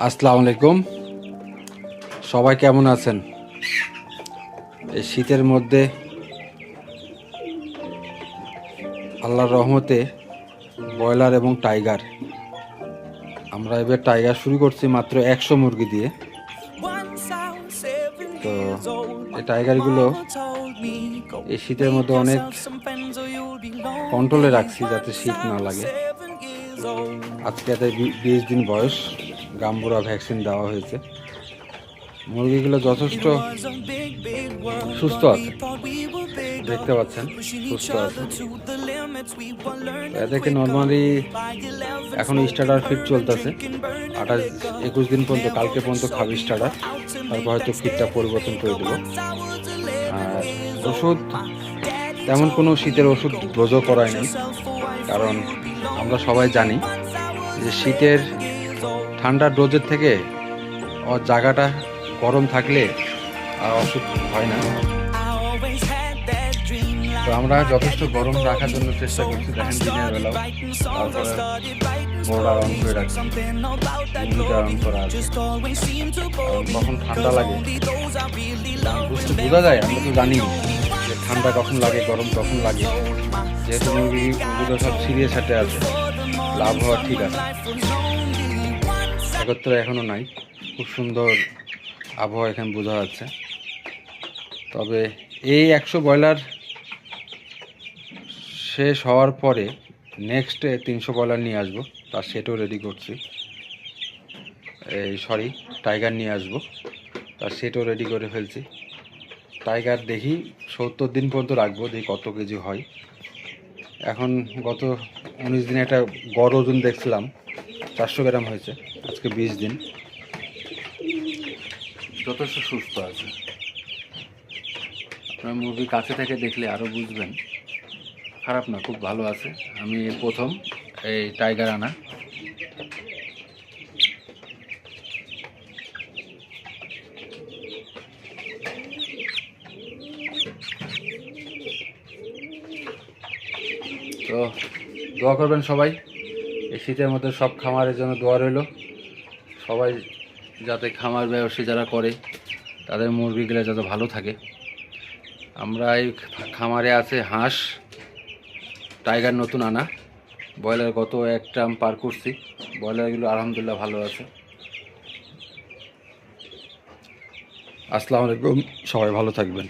আসসালামু আলাইকুম। সবাই কেমন আছেন? এই শীতের মধ্যে আল্লাহর রহমতে ব্রয়লার এবং টাইগার, আমরা এবার টাইগার শুরু করছি মাত্র 100 মুরগি দিয়ে। তো এই টাইগারগুলো এই শীতের মধ্যে অনেক কন্ট্রোলে রাখছি যাতে শীত না লাগে। আজকে এতে 20 দিন বয়স, গাম্বুরা ভ্যাকসিন দেওয়া হয়েছে। মুরগিগুলো যথেষ্ট সুস্থ আছে, দেখতে পাচ্ছেন সুস্থ আছে। এদেরকে নর্মালি এখন স্টার্টার ফিট চলতেছে 21 দিন পর্যন্ত, কালকে পর্যন্ত খাবি স্টার্টার, তারপর হয়তো ফিটটা পরিবর্তন করে দেবো। আর ওষুধ তেমন কোনো শীতের ওষুধ ডোজও করায় নাই, কারণ আমরা সবাই জানি যে শীতের ঠান্ডার ডোজের থেকে ওর জায়গাটা গরম থাকলে অসুখ হয় না। তো আমরা যথেষ্ট গরম রাখার জন্য চেষ্টা করছি। দেখেন দিনের বেলাও, তারপরে বোর্ড অন করে রাখছি, ইউনিটা অন করা আছে। কখন ঠান্ডা লাগে বোঝা যায়, আমরা তো জানি যে ঠান্ডা কখন লাগে, গরম কখন লাগে। যেহেতু মুরগিগুলো সব সিরিয়াস হাটে আছে, আবহাওয়া ঠিক আছে, একত্র এখনো নাই। খুব সুন্দর আবহাওয়া এখানে বোঝা যাচ্ছে। তবে এই 100 ব্রয়লার শেষ হওয়ার পরে নেক্সট 300 ব্রয়লার নিয়ে আসবো, তার সেটও রেডি করছি। টাইগার নিয়ে আসবো, তার সেটও রেডি করে ফেলছি। টাইগার দেখি 70 দিন পর্যন্ত রাখবো, দেখি কত কেজি হয়। এখন গত 19 দিনে একটা গড় ওজন দেখছিলাম 400 গ্রাম হয়েছে, আজকে 20 দিন, যথেষ্ট সুস্থ আছে। আপনার মুরগি কাছে থেকে দেখলে আরও বুঝবেন, খারাপ না, খুব ভালো আছে। আমি প্রথম এই টাইগার আনা। তো দোয়া করবেন সবাই, এই শীতের মধ্যে সব খামারের জন্য দোয়া রইল। সবাই যাতে খামার ব্যবসা যারা করে তাদের মুরগিগুলো যাতে ভালো থাকে। আমরা এই খামারে আছে হাঁস, টাইগার নতুন আনা, ব্রয়লার গত 1 ট্রাম পার করছি। ব্রয়লারগুলো আলহামদুলিল্লাহ ভালো আছে। আসসালামু আলাইকুম, সবাই ভালো থাকবেন।